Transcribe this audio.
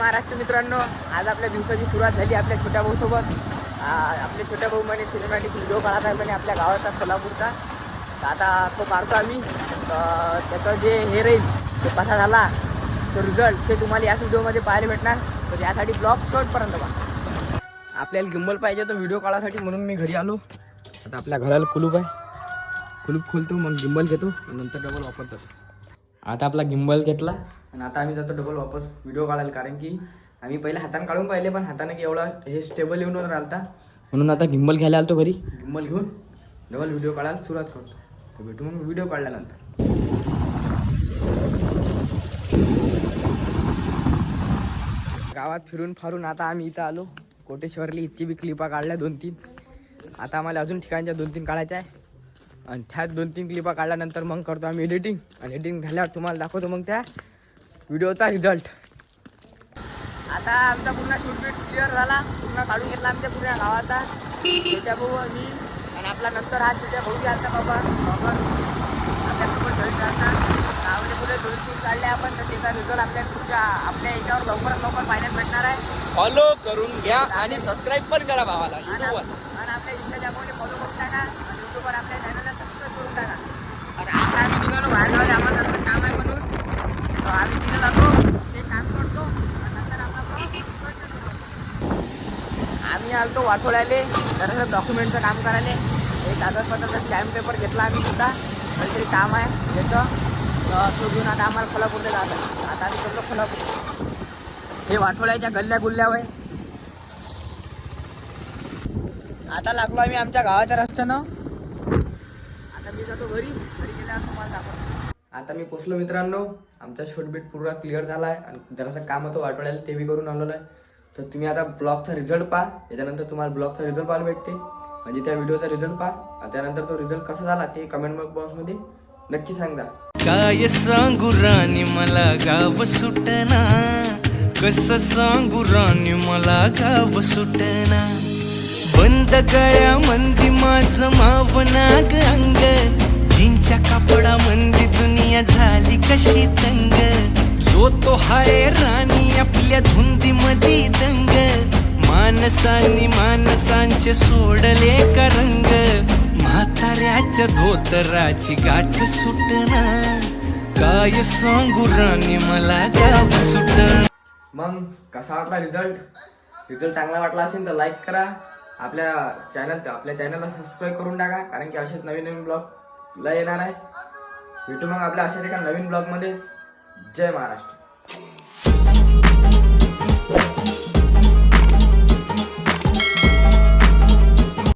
महाराष्ट्र मित्रांनो, आज आपल्या दिवसाची सुरुवात झाली आपल्या छोट्या भाऊ सोबत. आपले छोट्या भाऊ म्हणे सिनेमॅटिक व्हिडिओ काढत आहे म्हणे आपल्या गावाचा कोल्हापूरचा. तर आता तो काढतो आम्ही. तर त्याचं जे हे राहील तो कसा झाला तो रिझल्ट ते तुम्हाला याच व्हिडिओमध्ये पाहायला भेटणार. तर यासाठी ब्लॉग शेवटपर्यंत पहा. आपल्याला गिंबल पाहिजे तो व्हिडिओ काढायसाठी, म्हणून मी घरी आलो. आता आपल्या घराला कुलूप आहे, कुलूप खोलतो मग गिंबल घेतो नंतर डबल वापस जातो. आता आपला गिंबल घेतला आणि आता आम्ही जातो डबल वापस व्हिडिओ काढायला. कारण की आम्ही पहिले हाताने काढून पाहिले पण हाताने की एवढा हे स्टेबल येऊन राहिलता, म्हणून आता गिंबल घ्यायला आलतो घरी. गिंबल घेऊन डबल व्हिडिओ काढायला सुरुवात करतो. तर भेटू मग व्हिडिओ काढल्यानंतर. गावात फिरून फारून आता आम्ही इथं आलो. कोटेश्वरली इतकी बी क्लिपा काढल्या 2-3. आता आम्हाला अजून ठिकाणच्या 2-3 काढायच्या आहे आणि त्यात 2-3 क्लिपा काढल्यानंतर मग करतो आम्ही एडिटिंग. आणि एडिटिंग झाल्यावर तुम्हाला दाखवतो मग त्या व्हिडिओचा रिझल्ट. आता आमचा पूर्ण शूटबीट क्लिअर झाला, पूर्ण काढून घेतला आमच्या पूर्ण गावाचा. छोट्या भाऊ आणि आपला नंतर हा छोट्या भाऊ घ्यायचा बाबा आपल्यासोबत जॉईन राहता. गावाने पुढे 2-3 काढले आपण. तर त्याचा रिझल्ट आपल्या याच्यावर लवकरात लवकर पाहण्यात भेटणार आहे. फॉलो करून घ्या आणि सबस्क्राईब पण करा भावाला युट्यूबवर. आणि आपल्या इंस्टाग्रामवर फॉलो करून टाका आणि युट्यूबवर आपल्या चॅनलला सबस्क्राईब करून टाका. आणि आता आम्ही निघालो बाहेर गावाला, आम्हाला जसं काम आहे म्हणून. तर आम्ही तिथे जातो, ते काम करतो आणि नंतर आपला आम्ही आलतो वाठोळ्याले जरासं डॉक्युमेंटचं काम करायला. हे कागदपत्राचा स्टॅम्प पेपर घेतला आम्ही सुद्धा, काहीतरी काम आहे त्याचं. तो घेऊन आता आम्हाला कोल्हापूरला जात आहे. आता आम्ही चललो कोल्हापूर. हे वाठोळ्याच्या गल्ल्या गुल्ल्यावर. आता लागलो आम्ही आमच्या गावाच्या रस्त्यानं. आता मी जातो घरी गेल्यावर तुम्हाला दाखवतो. आता मी पोचलो मित्रांनो. आमचा शूटबीट पूर्ण क्लिअर झाला आहे आणि जरासं काम होतं वाटवल्याला ते बी करून आलेलं आहे. तर तुम्ही आता ब्लॉगचा रिझल्ट पहा. त्याच्यानंतर तुम्हाला ब्लॉगचा रिझल्ट पाहायला भेटते, म्हणजे त्या व्हिडिओचा रिझल्ट पहा. त्यानंतर तो रिझल्ट कसा झाला ते कमेंट बॉक्समध्ये नक्की सांगा. काय सांगू राणी मला गाव सुटना, कसं सांगू राणी मला गाव सुटना. बंद गळ्यामंदी माझं मावनाग अंग, जिंच्या कापडा मंदी दुनिया झाली कशी तंग. जो तो हाय राणी आपल्या धुंदी मधी दंग, माणसांनी माणसांचे सोडले का रंग. म्हाताऱ्याच्या धोतराची गाठ सुटना, काय सांगू राणी मला गाव सुटना. मग कसा वाटला रिझल्ट? रिझल्ट चांगला वाटला असेल तर लाईक करा. आपल्या चॅनलला सबस्क्राईब करून टाका, कारण की असेच नवीन नवीन ब्लॉग येणार आहे. भेटू मग आपल्या अशाच एका नवीन ब्लॉगमध्ये. जय महाराष्ट्र.